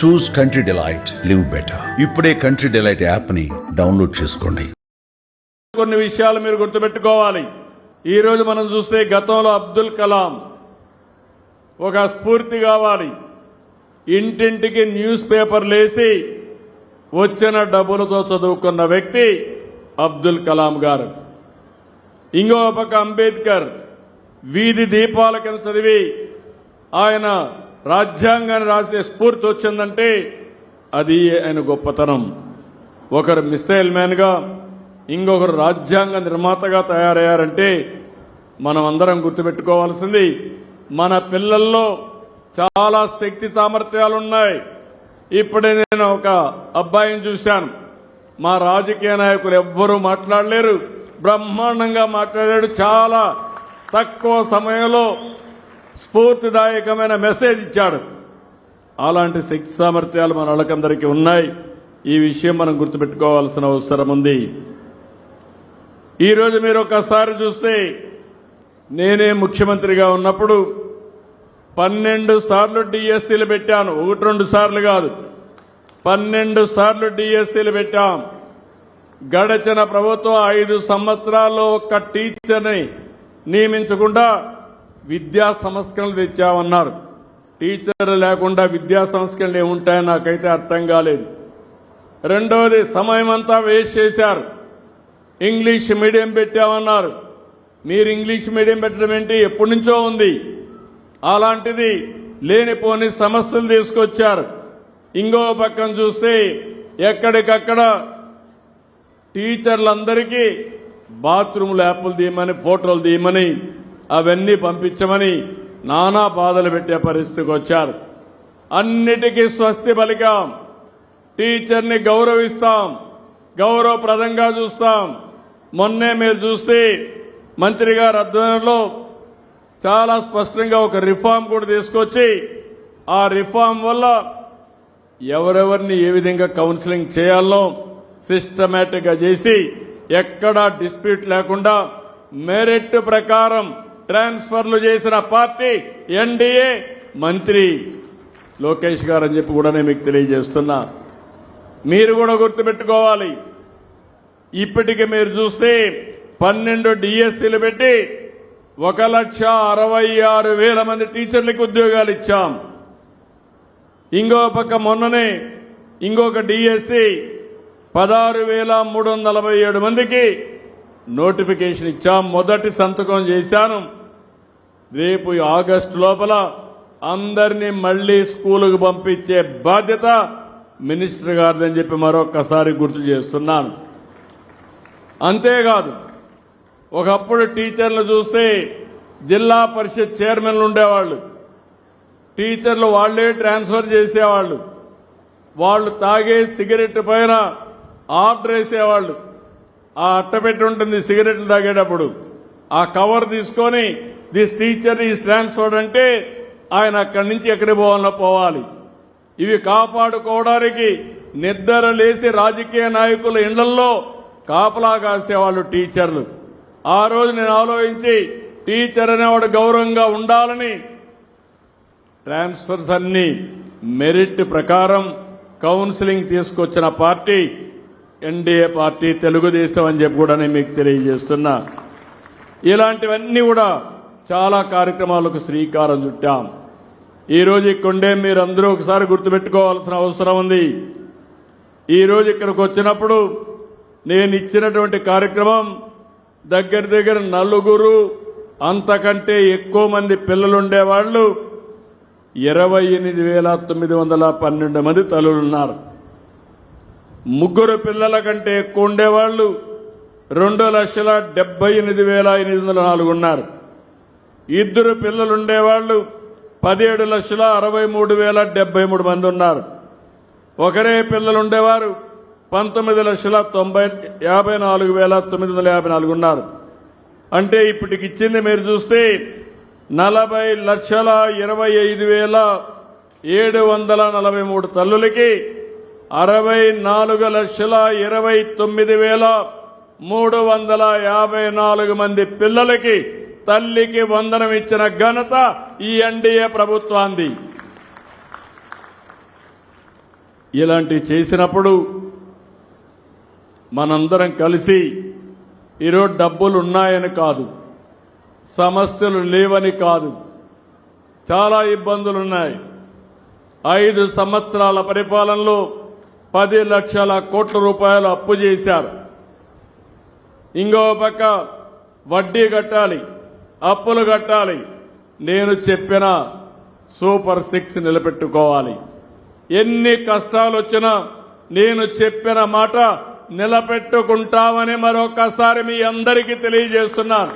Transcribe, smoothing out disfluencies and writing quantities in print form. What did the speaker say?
చూస్ country delight, live better. ఇప్పుడే country delight app ని download చేసుకోండి. కొన్ని విషయాలు మీరు గుర్తుపెట్టుకోవాలి. ఈ రోజు మనం చూస్తే గతంలో అబ్దుల్ కలాం ఒక స్ఫూర్తి కావాలి. ఇంటింటికి న్యూస్ పేపర్లు వేసి వచ్చిన డబ్బులతో చదువుకున్న వ్యక్తి అబ్దుల్ కలాం గారు. ఇంకో పక్క అంబేద్కర్ వీధి దీపాల కింద చదివి ఆయన రాజ్యాంగాన్ని రాసే స్ఫూర్తి వచ్చిందంటే అది ఆయన గొప్పతనం. ఒకరు మిసైల్ మ్యాన్ గా, ఇంకొకరు రాజ్యాంగ నిర్మాతగా తయారయ్యారంటే మనం అందరం గుర్తుపెట్టుకోవాల్సింది మన పిల్లల్లో చాలా శక్తి సామర్థ్యాలున్నాయి. ఇప్పుడే నేను ఒక అబ్బాయిని చూశాను. మా రాజకీయ నాయకులు ఎవ్వరూ మాట్లాడలేరు, బ్రహ్మాండంగా మాట్లాడాడు. చాలా తక్కువ సమయంలో స్ఫూర్తిదాయకమైన మెసేజ్ ఇచ్చాడు. అలాంటి శక్తి సామర్థ్యాలు మన వాళ్ళకందరికీ ఉన్నాయి. ఈ విషయం మనం గుర్తుపెట్టుకోవాల్సిన అవసరం ఉంది. ఈరోజు మీరు ఒకసారి చూస్తే నేనే ముఖ్యమంత్రిగా ఉన్నప్పుడు 12 సార్లు డిఎస్సీలు పెట్టాను. 1-2 సార్లు కాదు, 12 సార్లు డిఎస్సీలు పెట్టాం. గడచిన ప్రభుత్వం 5 సంవత్సరాల్లో ఒక్క టీచర్ని నియమించకుండా విద్యా సంస్కరణలు తెచ్చామన్నారు. టీచర్లు లేకుండా విద్యా సంస్కరణలు ఏముంటాయో నాకైతే అర్థం కాలేదు. రెండోది, సమయం అంతా వేస్ట్ చేశారు. ఇంగ్లీష్ మీడియం పెట్టామన్నారు. మీరు ఇంగ్లీష్ మీడియం పెట్టడం ఏంటి? ఎప్పటి నుంచో ఉంది. అలాంటిది లేనిపోని సమస్యలు తీసుకొచ్చారు. ఇంకో పక్కన చూస్తే ఎక్కడికక్కడ టీచర్లందరికీ బాత్రూమ్ ల్యాపులు తీయమని, ఫోటోలు తీయమని, అవన్నీ పంపించమని నానా బాధలు పెట్టే పరిస్థితికి వచ్చారు. అన్నిటికీ స్వస్తి పలికాం. టీచర్ని గౌరవిస్తాం, గౌరవప్రదంగా చూస్తాం. మొన్నే మీరు చూస్తే మంత్రి గారి ఆధ్వర్యంలో చాలా స్పష్టంగా ఒక రిఫార్మ్ కూడా తీసుకొచ్చి ఆ రిఫార్మ్ వల్ల ఎవరెవరిని ఏ విధంగా కౌన్సిలింగ్ చేయాలో సిస్టమేటిక్ గా చేసి ఎక్కడా డిస్ప్యూట్ లేకుండా మెరిట్ ప్రకారం ట్రాన్స్ఫర్లు చేసిన పార్టీ ఎన్డీఏ. మంత్రి లోకేష్ గారు అని చెప్పి కూడా నేను మీకు తెలియజేస్తున్నా. మీరు కూడా గుర్తుపెట్టుకోవాలి. ఇప్పటికి మీరు చూస్తే 12 డిఎస్సీలు పెట్టి 1,66,000 మంది టీచర్లకు ఉద్యోగాలు ఇచ్చాం. ఇంకో పక్క మొన్ననే ఇంకొక డిఎస్సీ 16,347 మందికి నోటిఫికేషన్ ఇచ్చాం. మొదటి సంతకం చేశాను. రేపు ఆగస్టు లోపల అందరినీ మళ్లీ స్కూలుకు పంపించే బాధ్యత మినిస్టర్ గారిదని చెప్పి మరొక్కసారి గుర్తు చేస్తున్నాను. అంతేకాదు, ఒకప్పుడు టీచర్లు చూస్తే జిల్లా పరిషత్ చైర్మన్లు ఉండేవాళ్ళు. టీచర్లు వాళ్లే ట్రాన్స్ఫర్ చేసేవాళ్ళు. వాళ్ళు తాగే సిగరెట్ పైన ఆర్డర్ వేసేవాళ్ళు. ఆ అట్టపెట్టి ఉంటుంది సిగరెట్లు తాగేటప్పుడు, ఆ కవర్ తీసుకొని దిస్ టీచర్ ఈజ్ ట్రాన్స్ఫర్డ్ అంటే ఆయన అక్కడి నుంచి ఎక్కడికి పోవాలన్నా పోవాలి. ఇవి కాపాడుకోవడానికి నిద్ర లేసి రాజకీయ నాయకుల ఇళ్లలో కాపలా కాసేవాళ్ళు టీచర్లు. ఆ రోజు నేను ఆలోచించి టీచర్ అనేవాడు గౌరవంగా ఉండాలని ట్రాన్స్ఫర్స్ అన్ని మెరిట్ ప్రకారం కౌన్సిలింగ్ తీసుకొచ్చిన పార్టీ ఎన్డీఏ పార్టీ, తెలుగుదేశం అని చెప్పి కూడా నేను మీకు తెలియజేస్తున్నా. ఇలాంటివన్నీ కూడా చాలా కార్యక్రమాలకు శ్రీకారం చుట్టాం. ఈరోజు ఇక్కడే మీరందరూ ఒకసారి గుర్తుపెట్టుకోవాల్సిన అవసరం ఉంది. ఈరోజు ఇక్కడికి వచ్చినప్పుడు నేను ఇచ్చినటువంటి కార్యక్రమం దగ్గర 4 అంతకంటే ఎక్కువ మంది పిల్లలుండేవాళ్లు 28,912 మంది తల్లులున్నారు. 3 పిల్లల కంటే ఎక్కువ ఉండేవాళ్లు 2,78,804 ఉన్నారు. 2 పిల్లలుండేవాళ్లు 17,63,073 మంది ఉన్నారు. ఒకరే పిల్లలుండేవారు 19,54,954 ఉన్నారు. అంటే ఇప్పటికి ఇచ్చింది మీరు చూస్తే 40,25,743 తల్లులకి 64,29,354 మంది పిల్లలకి తల్లికి వందనం ఇచ్చిన ఘనత ఈ ఎన్డీఏ ప్రభుత్వాంది. ఇలాంటివి చేసినప్పుడు మనందరం కలిసి ఈరోజు డబ్బులు ఉన్నాయని కాదు, సమస్యలు లేవని కాదు, చాలా ఇబ్బందులున్నాయి. 5 సంవత్సరాల పరిపాలనలో 10 లక్షల కోట్ల రూపాయలు అప్పు చేశారు. ఇంకో పక్క వడ్డీ కట్టాలి, అప్పులు కట్టాలి. నేను చెప్పిన సూపర్ 6 నిలబెట్టుకోవాలి. ఎన్ని కష్టాలు వచ్చినా నేను చెప్పిన మాట నిలబెట్టుకుంటామని మరొకసారి మీ అందరికీ తెలియజేస్తున్నాను.